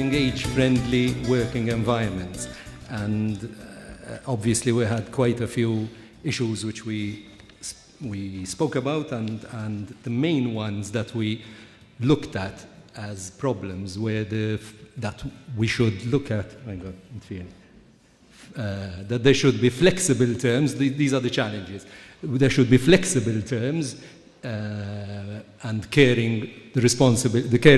providing age-friendly working environments. And obviously we had quite a few issues which we spoke about, and the main ones that we looked at as problems were that we should look at, that there should be flexible terms. These are the challenges. There should be flexible terms, and the caring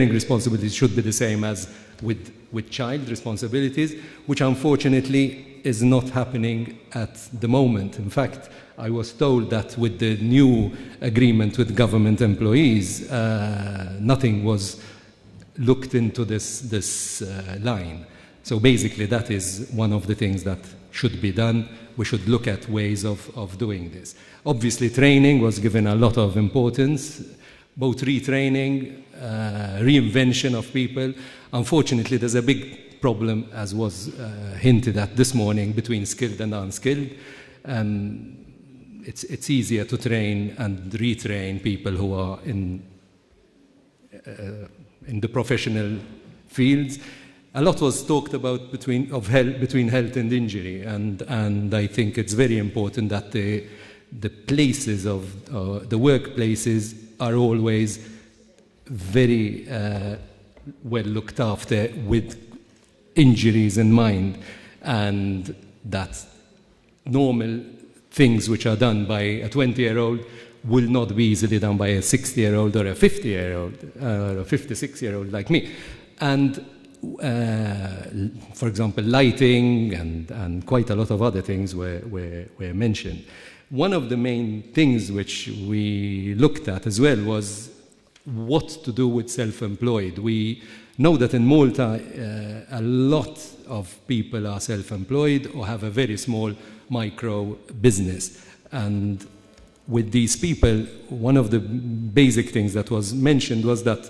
responsibilities should be the same as with child responsibilities, which unfortunately is not happening at the moment. In fact, I was told that with the new agreement with government employees, nothing was looked into this line. So basically that is one of the things that should be done. We should look at ways of doing this. Obviously training was given a lot of importance, both retraining, reinvention of people. Unfortunately, there's a big problem, as was hinted at this morning, between skilled and unskilled. It's easier to train and retrain people who are in the professional fields. A lot was talked about between health and injury, and I think it's very important that the places of the workplaces are always very well looked after with injuries in mind, and that normal things which are done by a 20-year-old will not be easily done by a 60-year-old or a 50-year-old or a 56-year-old like me. And for example, lighting and quite a lot of other things were mentioned. One of the main things which we looked at as well was what to do with self-employed. We know that in Malta a lot of people are self-employed or have a very small micro business. And with these people, one of the basic things that was mentioned was that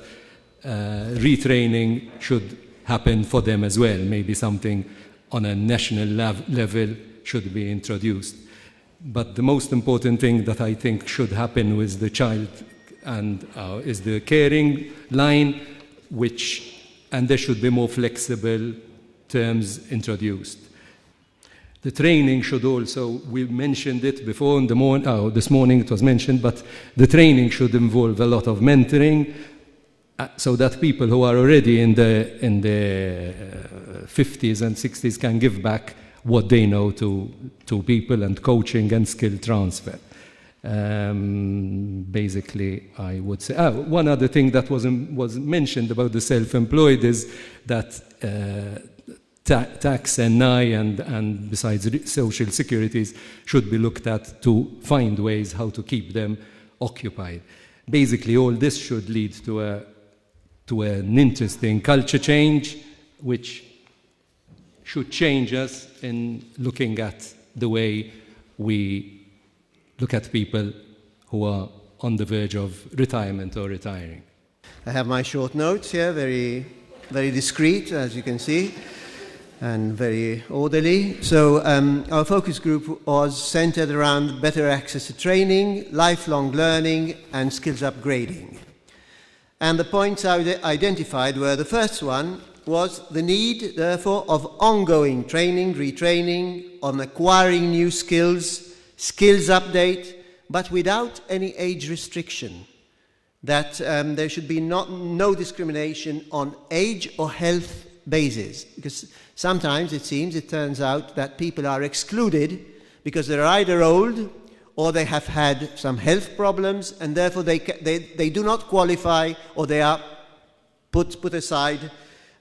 retraining should happen for them as well. Maybe something on a national level should be introduced. But the most important thing that I think should happen with the child and is the caring line, and there should be more flexible terms introduced. The training should also, we mentioned it before in the this morning it was mentioned, but the training should involve a lot of mentoring, so that people who are already in the 50s and 60s can give back what they know to people, and coaching and skill transfer. Basically, I would say, one other thing that was mentioned about the self-employed is that tax and NI and besides social securities should be looked at to find ways how to keep them occupied. Basically, all this should lead to an interesting culture change, which should change us in looking at the way we look at people who are on the verge of retirement or retiring. I have my short notes here, very, very discreet, as you can see, and very orderly. So our focus group was centered around better access to training, lifelong learning, and skills upgrading. And the points I identified were, the first one was the need, therefore, of ongoing training, retraining, on acquiring new skills, skills update, but without any age restriction. That there should be no discrimination on age or health basis. Because sometimes it turns out that people are excluded because they're either old or they have had some health problems, and therefore they do not qualify, or they are put aside,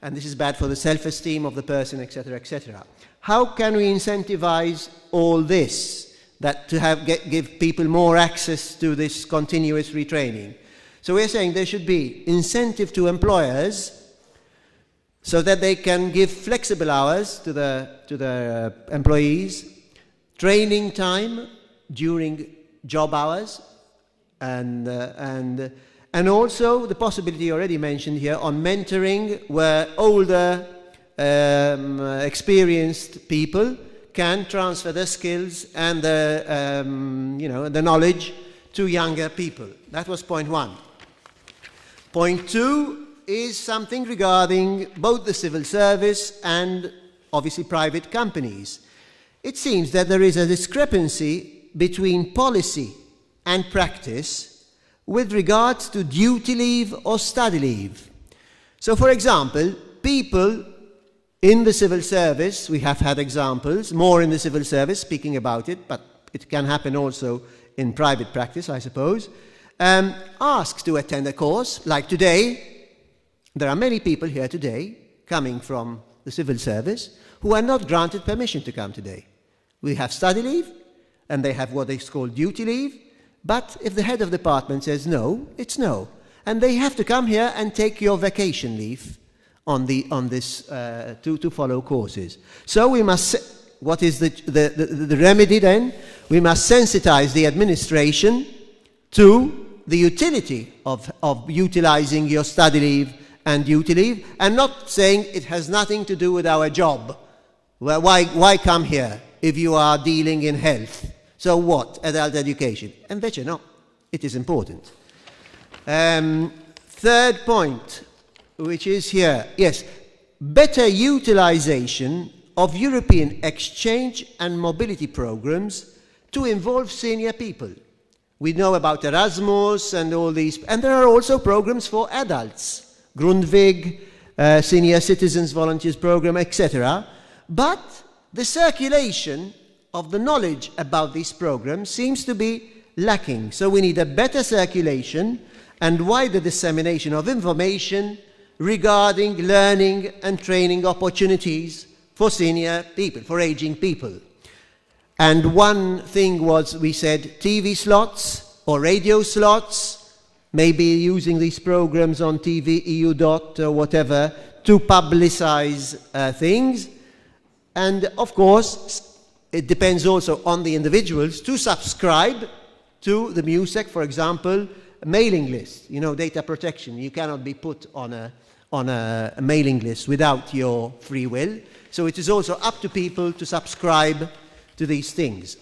and this is bad for the self-esteem of the person, etc., etc. How can we incentivize all this, that to give people more access to this continuous retraining? So we're saying there should be incentive to employers so that they can give flexible hours to their employees, training time during job hours, and also the possibility already mentioned here on mentoring, where older experienced people can transfer their skills and the knowledge to younger people. That was point one. Point two is something regarding both the civil service and obviously private companies. It seems that there is a discrepancy between policy and practice with regards to duty leave or study leave. So, for example, people in the civil service, we have had examples, more in the civil service, speaking about it, but it can happen also in private practice, I suppose, asked to attend a course, like today. There are many people here today coming from the civil service who are not granted permission to come today. We have study leave, and they have what is called duty leave, but if the head of the department says no, it's no. And they have to come here and take your vacation leave on this to follow courses. So we must, what is the remedy then? We must sensitize the administration to the utility of utilizing your study leave and duty leave, and not saying it has nothing to do with our job. Well, why come here if you are dealing in health? So what? Adult education. And bet you no, it is important. Third point, which is here, yes, better utilization of European exchange and mobility programs to involve senior people. We know about Erasmus and all these, and there are also programs for adults, Grundvig, Senior Citizens Volunteers Program, etc. But the circulation of the knowledge about these programs seems to be lacking. So we need a better circulation and wider dissemination of information regarding learning and training opportunities for senior people, for aging people. And one thing was, we said, TV slots or radio slots, maybe using these programs on TV, EU Dot or whatever, to publicize things. And of course, it depends also on the individuals to subscribe to the MEUSAC, for example, mailing list, data protection. You cannot be put on a mailing list without your free will. So it is also up to people to subscribe to these things.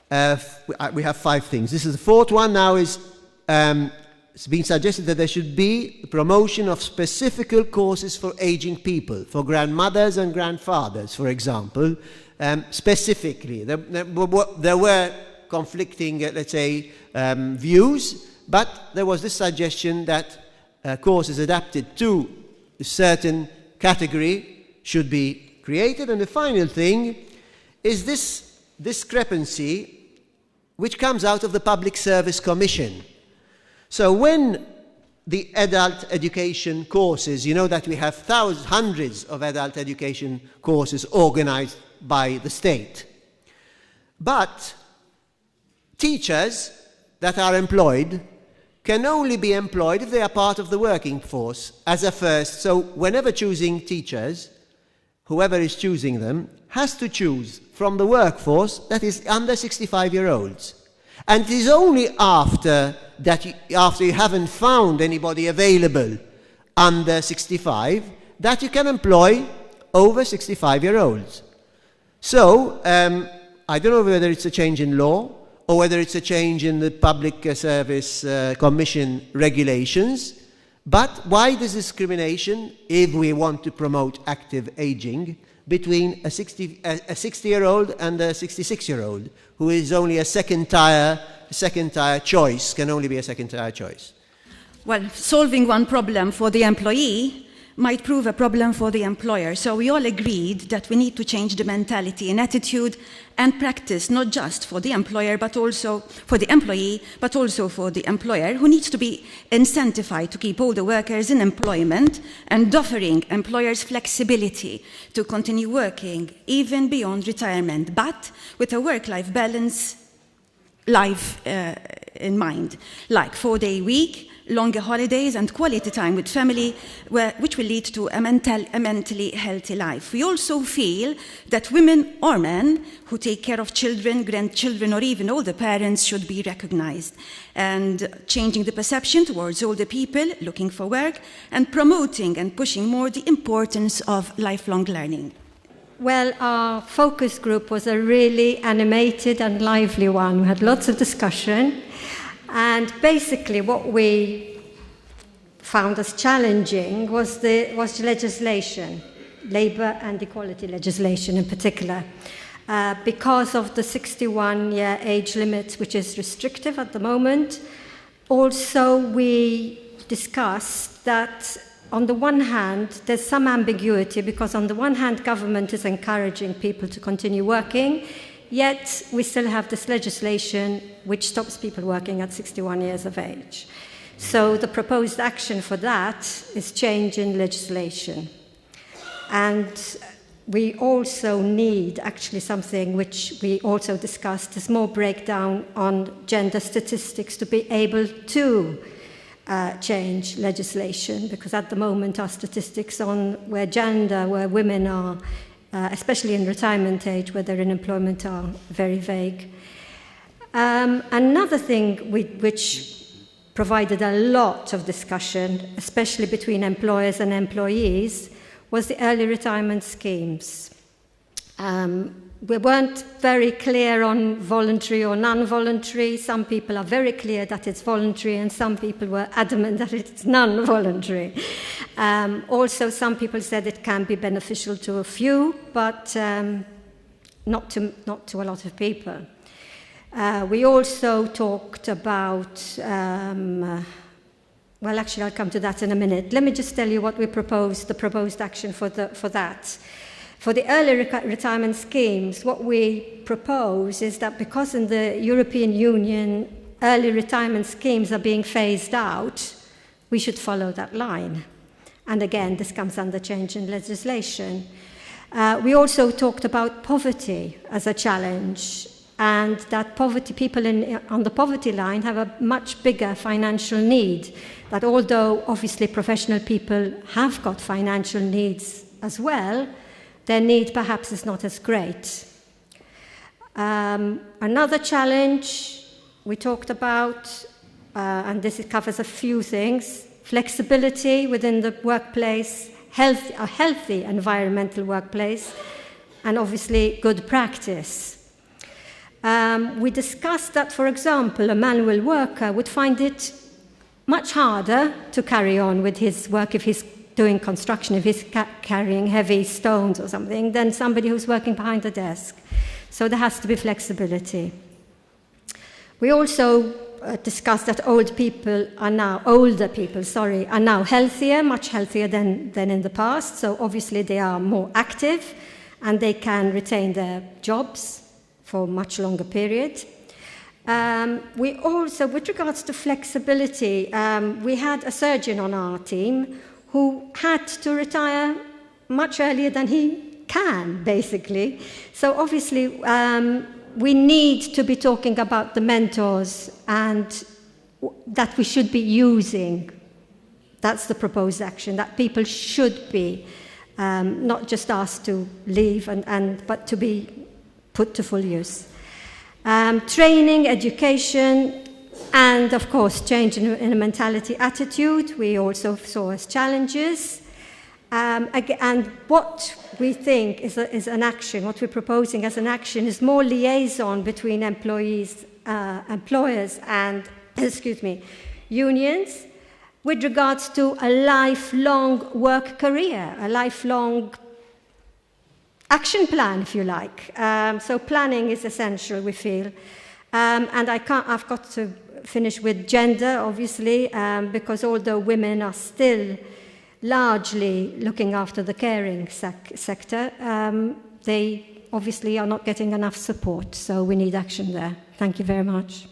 We have 5 things. This is the 4th one now. It's been suggested that there should be promotion of specific courses for aging people, for grandmothers and grandfathers, for example, specifically. There were conflicting, let's say, views, but there was this suggestion that courses adapted to a certain category should be created. And the final thing is this discrepancy which comes out of the Public Service Commission. So when the adult education courses, you know that we have hundreds of adult education courses organized by the state. But teachers that are employed can only be employed if they are part of the working force as a first. So whenever choosing teachers, whoever is choosing them has to choose from the workforce that is under 65-year-olds. And it is only after you haven't found anybody available under 65 that you can employ over 65-year-olds. So I don't know whether it's a change in law or whether it's a change in the Public Service Commission regulations, but why this discrimination if we want to promote active aging between a 60-year-old and a 66-year-old, who is only a second-tier choice, can only be a second-tier choice? Well, solving one problem for the employee might prove a problem for the employer. So we all agreed that we need to change the mentality and attitude and practice, not just for the employer, but also for the employee, but also for the employer, who needs to be incentivized to keep all the workers in employment and offering employers flexibility to continue working even beyond retirement, but with a work-life balance in mind, like 4-day week, longer holidays and quality time with family, which will lead to a mentally healthy life. We also feel that women or men who take care of children, grandchildren, or even older parents should be recognized, and changing the perception towards older people looking for work and promoting and pushing more the importance of lifelong learning. Well, our focus group was a really animated and lively one. We had lots of discussion. And basically what we found as challenging was legislation, labour and equality legislation in particular, because of the 61-year age limit, which is restrictive at the moment. Also, we discussed that on the one hand, there's some ambiguity, because on the one hand, government is encouraging people to continue working, yet we still have this legislation which stops people working at 61 years of age. So the proposed action for that is change in legislation. And we also need actually something which we also discussed, is more breakdown on gender statistics to be able to change legislation, because at the moment our statistics on where women are, especially in retirement age, where they're in employment, are very vague. Another thing which provided a lot of discussion, especially between employers and employees, was the early retirement schemes. We weren't very clear on voluntary or non-voluntary. Some people are very clear that it's voluntary, and some people were adamant that it's non-voluntary. Also, some people said it can be beneficial to a few, but not to a lot of people. We also talked about, well, actually, I'll come to that in a minute. Let me just tell you what we proposed, the proposed action for that. For the early retirement schemes, what we propose is that because in the European Union early retirement schemes are being phased out, we should follow that line. And again, this comes under change in legislation. We also talked about poverty as a challenge, and that people on the poverty line have a much bigger financial need. That although obviously professional people have got financial needs as well, their need perhaps is not as great. Another challenge we talked about, and this covers a few things: flexibility within the workplace, a healthy environmental workplace, and obviously good practice. We discussed that, for example, a manual worker would find it much harder to carry on with his work if he's doing construction, if he's carrying heavy stones or something, than somebody who's working behind the desk. So there has to be flexibility. We also discussed that older people are now healthier, much healthier than in the past. So obviously they are more active and they can retain their jobs for a much longer period. We also, with regards to flexibility, we had a surgeon on our team who had to retire much earlier than he can, basically. So obviously, we need to be talking about the mentors and that we should be using. That's the proposed action, that people should be not just asked to leave, but to be put to full use. Training, education, and of course, change in a mentality attitude, we also saw as challenges. And what we think is an action, what we're proposing as an action, is more liaison between employers and, unions, with regards to a lifelong work career, a lifelong action plan, if you like. So planning is essential, we feel. And I've got to finish with gender, obviously, because although women are still largely looking after the caring sector, they obviously are not getting enough support. So we need action there. Thank you very much.